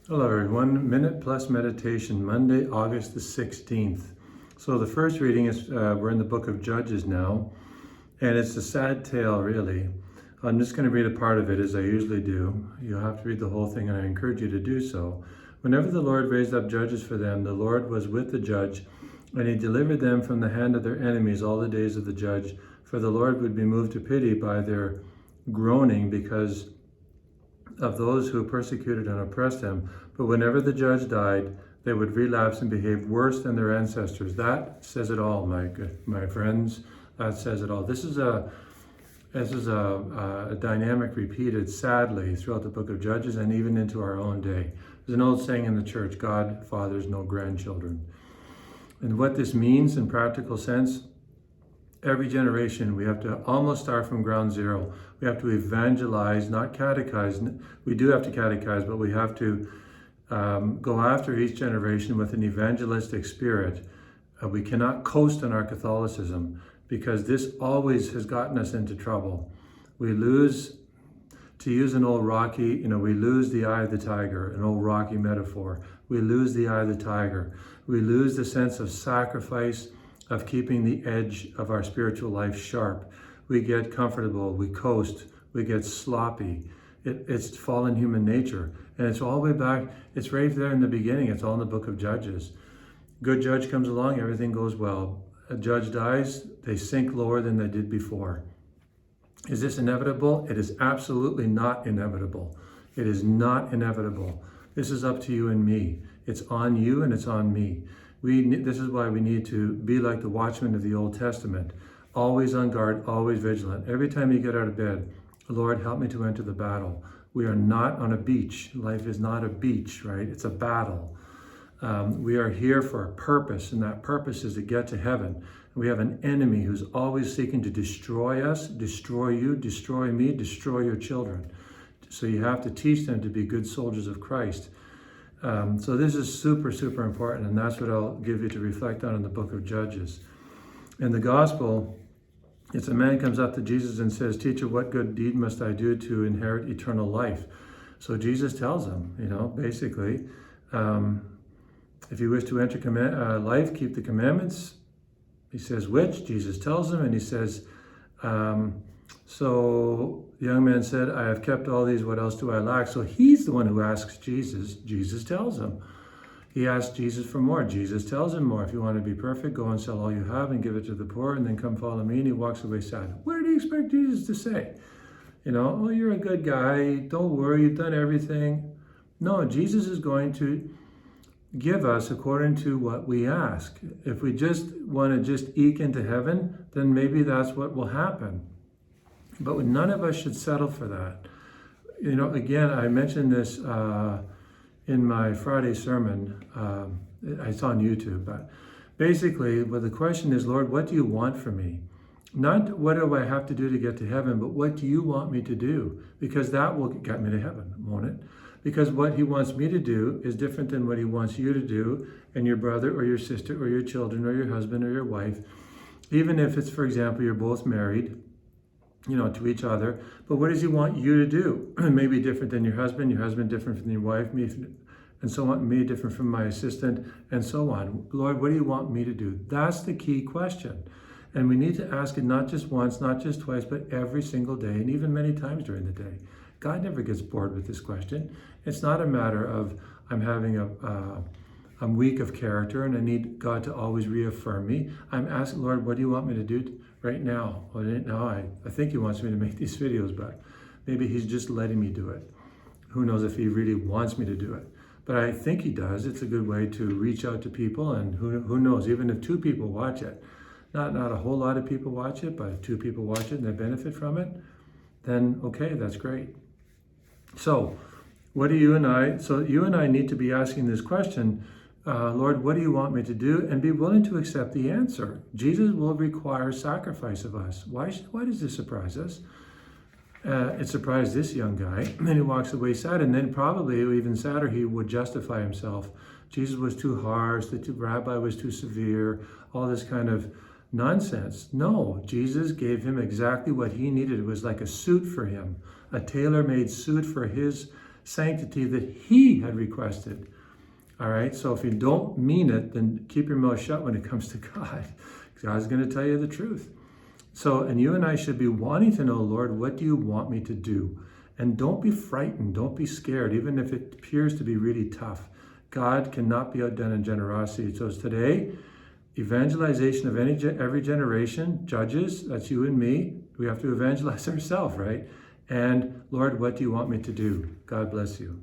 Hello everyone, Minute Plus Meditation, Monday, August the 16th. So the first reading is, we're in the book of Judges now, and it's a sad tale really. I'm just going to read a part of it as I usually do. You'll have to read the whole thing and I encourage you to do so. Whenever the Lord raised up judges for them, the Lord was with the judge, and he delivered them from the hand of their enemies all the days of the judge, for the Lord would be moved to pity by their groaning because of those who persecuted and oppressed him. But whenever the judge died, they would relapse and behave worse than their ancestors. That says it all, my friends. That says it all. This is a dynamic repeated, sadly, throughout the book of Judges and even into our own day. There's an old saying in the church, God fathers no grandchildren. And what this means in practical sense, every generation, we have to almost start from ground zero. We have to evangelize, not catechize. We do have to catechize, but we have to go after each generation with an evangelistic spirit. We cannot coast on our Catholicism because this always has gotten us into trouble. We lose, to use an old Rocky, we lose the eye of the tiger, an old Rocky metaphor. We lose the eye of the tiger. We lose the sense of sacrifice, of keeping the edge of our spiritual life sharp. We get comfortable, we coast, we get sloppy. It's fallen human nature. And it's all the way back, it's right there in the beginning. It's all in the book of Judges. Good judge comes along, everything goes well. A judge dies, they sink lower than they did before. Is this inevitable? It is absolutely not inevitable. It is not inevitable. This is up to you and me. It's on you and it's on me. This is why we need to be like the watchmen of the Old Testament. Always on guard, always vigilant. Every time you get out of bed, Lord, help me to enter the battle. We are not on a beach. Life is not a beach, right? It's a battle. We are here for a purpose, and that purpose is to get to heaven. We have an enemy who's always seeking to destroy us, destroy you, destroy me, destroy your children. So you have to teach them to be good soldiers of Christ. So this is super, super important, and that's what I'll give you to reflect on in the book of Judges. In the gospel, it's a man comes up to Jesus and says, "Teacher, what good deed must I do to inherit eternal life?" So Jesus tells him, basically, if you wish to enter life, keep the commandments. He says, which? Jesus tells him, and he says, so the young man said, "I have kept all these, what else do I lack?" So he's the one who asks Jesus. Jesus tells him. He asks Jesus for more. Jesus tells him more. If you want to be perfect, go and sell all you have and give it to the poor, and then come follow me. And he walks away sad. What did he expect Jesus to say? Oh, you're a good guy. Don't worry, you've done everything. No, Jesus is going to give us according to what we ask. If we just want to just eke into heaven, then maybe that's what will happen. But none of us should settle for that. Again, I mentioned this in my Friday sermon. It's on YouTube. But basically, the question is, Lord, what do you want from me? Not what do I have to do to get to heaven, but what do you want me to do? Because that will get me to heaven, won't it? Because what he wants me to do is different than what he wants you to do, and your brother or your sister or your children or your husband or your wife. Even if it's, for example, you're both married, to each other. But what does he want you to do? Maybe different than your husband different from your wife, me, and so on, me different from my assistant, and so on. Lord, what do you want me to do? That's the key question. And we need to ask it not just once, not just twice, but every single day, and even many times during the day. God never gets bored with this question. It's not a matter of I'm having I'm weak of character and I need God to always reaffirm me. I'm asking, Lord, what do you want me to do right now? Well, now I think he wants me to make these videos, but maybe he's just letting me do it. Who knows if he really wants me to do it. But I think he does. It's a good way to reach out to people, and who knows, even if 2 people watch it, not a whole lot of people watch it, but if 2 people watch it and they benefit from it, then okay, that's great. So you and I need to be asking this question, Lord, what do you want me to do? And be willing to accept the answer. Jesus will require sacrifice of us. Why does this surprise us? It surprised this young guy, and he walks away sad, and then probably even sadder, he would justify himself. Jesus was too harsh, the rabbi was too severe, all this kind of nonsense. No, Jesus gave him exactly what he needed. It was like a suit for him, a tailor-made suit for his sanctity that he had requested. All right, so if you don't mean it, then keep your mouth shut when it comes to God. God's going to tell you the truth. So, and you and I should be wanting to know, Lord, what do you want me to do? And don't be frightened. Don't be scared, even if it appears to be really tough. God cannot be outdone in generosity. So today, evangelization of every generation, judges, that's you and me. We have to evangelize ourselves, right? And Lord, what do you want me to do? God bless you.